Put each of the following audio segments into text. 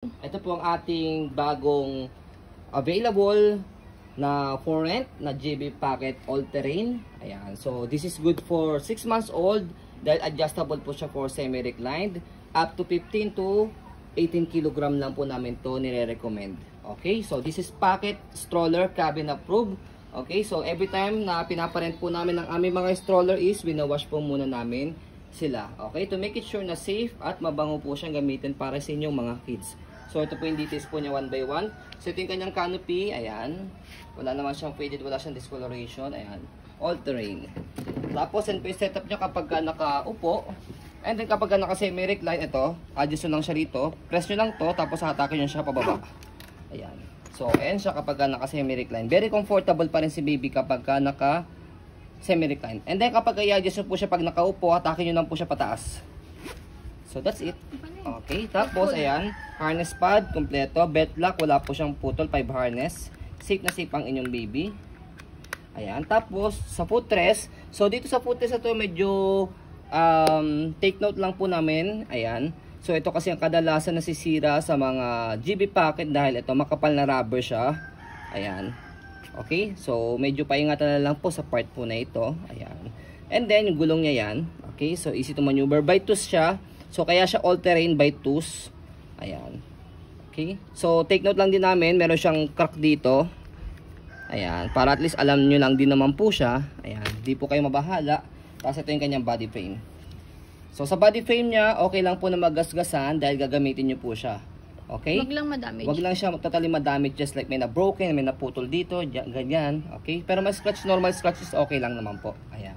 Ito po ang ating bagong available na for rent na JB Pocket all-terrain. Ayan. So, this is good for 6 months old dahil adjustable po siya for semi-reclined. Up to 15 to 18 kg lang po namin to nire-recommend. Okay. So, this is pocket stroller cabin approved. Okay. So, every time na pinaparent po namin ng aming mga stroller is winawash po muna namin sila. Okay. To make it sure na safe at mabango po siyang gamitin para sa inyong mga kids. So, ito po yung details po niya 1 by 1. So, ito yung kanyang canopy. Ayan. Wala naman siyang faded. Wala siyang discoloration. Ayan. All terrain. Tapos, yan po yung setup niya kapag ka nakaupo. And then, kapag ka naka-semi-recline, ito, adjust lang siya rito. Press nyo lang to tapos hatakin nyo siya pababa. Ayan. So, ayan siya kapag ka naka-semi-recline. Very comfortable pa rin si baby kapag ka naka-semi-recline. And then, kapag i-adjust nyo po siya pag nakaupo, hatakin nyo lang po siya pataas. So, that's it. Okay, tapos ayan, harness pad, kompleto, belt lock, wala po siyang putol, 5 harness. Safe na safe ang inyong baby. Ayan, tapos sa footrest, so dito sa footrest ito medyo take note lang po namin, ayan. So ito kasi ang kadalasan nasisira sa mga JB Pocket dahil ito makapal na rubber siya. Ayan. Okay, so medyo paingatan na lang po sa part po na ito. Ayan. And then yung gulong niya yan. Okay, so easy to maneuver, by tooth siya. So, kaya siya all-terrain by tools. Ayan. Okay. So, take note lang din namin. Meron siyang crack dito. Ayan. Para at least alam nyo lang din naman po siya. Ayan. Hindi po kayo mabahala. Tapos, ito yung kanyang body frame. So, sa body frame niya, okay lang po na magasgasan dahil gagamitin nyo po siya. Okay? Wag lang madamage. Wag lang siya totally madamage. Just like may na-broken, may naputol dito. Ganyan. Okay? Pero may scratch, normal scratches, okay lang naman po. Ayan.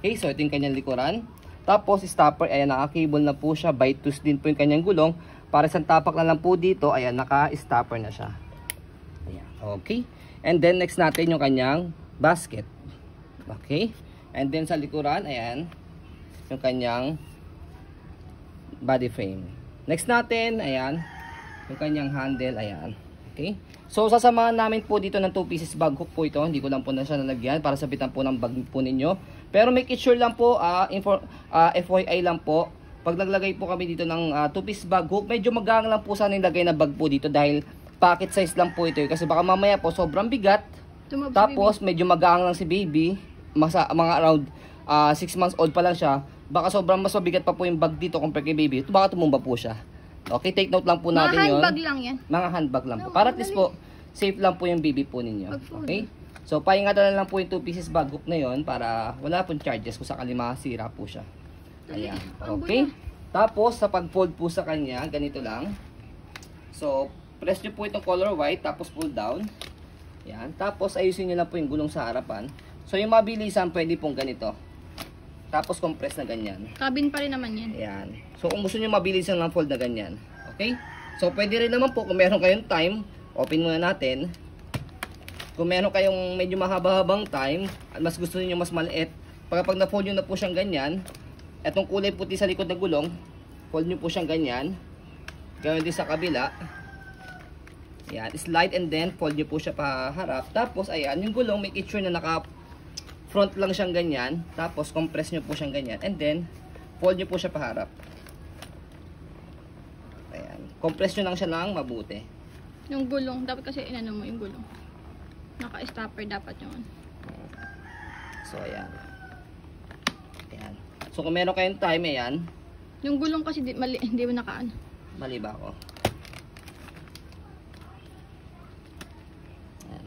Okay. So, ito yung kanyang likuran. Tapos, stopper, ayan, naka-cable na po siya. By tooth din po yung kanyang gulong. Para isang tapak na lang po dito, ayan, naka-stopper na siya. Ayan, okay. And then, next natin yung kanyang basket. Okay. And then, sa likuran, ayan, yung kanyang body frame. Next natin, ayan, yung kanyang handle, ayan. Okay. So, sasamahan namin po dito ng 2 pieces bag hook po ito. Hindi ko lang po na siya nalagyan para sabitan po ng bag po ninyo. Pero make it sure lang po, FYI lang po, pag naglagay po kami dito ng 2-piece bag hook, medyo magang lang po sana nilagay na bag po dito dahil pocket size lang po ito. Kasi baka mamaya po sobrang bigat. Tapos medyo magang lang si baby, mga around 6 months old pa lang siya. Baka sobrang mas mabigat pa po yung bag dito compare kay baby. Ito baka tumumba po siya. Okay, take note lang po natin yun. Mga handbag lang yan. Mga handbag lang po. Para at least po, safe lang po yung baby po ninyo. Okay? So, paingatan na lang po yung 2 pieces bag hook na yun para wala pong charges kung sakali masira po siya. Ayan. Okay? Tapos, sa pag-fold po sa kanya, ganito lang. So, press nyo po itong color white, tapos pull down. Ayan. Tapos, ayusin nyo lang po yung gulong sa harapan. So, yung mabilisan, pwede pong ganito. Tapos, compress na ganyan. Cabin pa rin naman yan. Ayan. So, kung gusto nyo mabilisan lang fold na ganyan. Okay? So, pwede rin naman po, kung meron kayong time, open muna natin. Kung meron kayong medyo mahaba-habang time at mas gusto niyo mas maliit, pag na-fold nyo na po siyang ganyan, etong kulay puti sa likod ng gulong, fold nyo po siyang ganyan. Gawin din sa kabila. Ayan, slide and then fold nyo po siya pa harap. Tapos, ayan, yung gulong, make it sure na naka-front lang siyang ganyan. Tapos, compress nyo po siyang ganyan. And then, fold nyo po siya pa harap. Ayan, compress nyo lang siya lang mabuti. Yung gulong, dapat kasi inano mo yung gulong. Naka-stopper dapat yun. So, ayan. Ayan. So, kung meron kayong time, ayan. Yung gulong kasi hindi mo nakaano. Mali ba ako?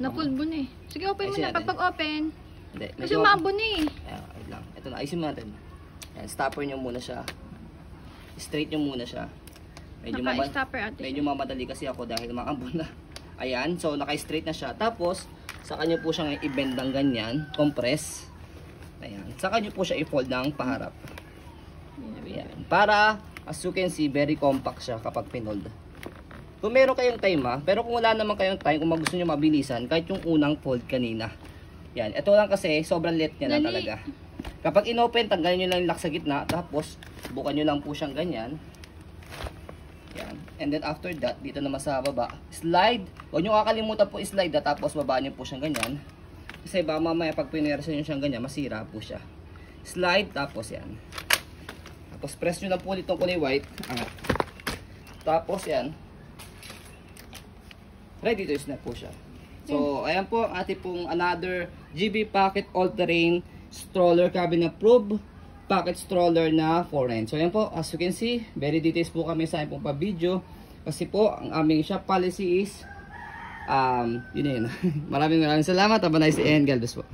Na-pull na eh. Sige, open mo na. Pag-open. Hindi. Kasi maabon eh. Ayan, wait lang. Ito na. Ayusin mo natin. Ayan, stopper nyo muna siya. Straight nyo muna siya. Naka-stopper ate. Medyo mamadali kasi ako dahil maambon na. Ayan. So, naka-straight na siya. Tapos, saka nyo po siya i-bend ng ganyan. Compress. Ayan. Saka nyo po siya i-fold ng paharap. Ayan. Para, as you can see, very compact siya kapag pinold. Kung meron kayong time pero kung wala naman kayong time, kung gusto nyo mabilisan, kahit yung unang fold kanina. Yan. Ito lang kasi, sobrang liit niya na talaga. Kapag inopen, tanggalin nyo lang yung lock sa gitna. Tapos, bukan nyo lang po siyang ganyan. Yan. And then after that, dito naman sa baba, slide. Huwag nyo kakalimutan po slide tapos babaan nyo po siyang ganyan. Kasi ba mamaya pag pinersa nyo siyang ganyan, masira po siya. Slide, tapos yan. Tapos press nyo lang po ulit itong kulay white. Tapos yan. ready to use na po siya. So, ayan po ang ating pong another GB Pocket All-Terrain Stroller Cabin Approved Pocket Stroller na foreign. So, ayan po, as you can see, very details po kami sa aming pong pa-video. Kasi po, ang aming shop policy is, yun. Maraming salamat. Have a nice day and God bless po.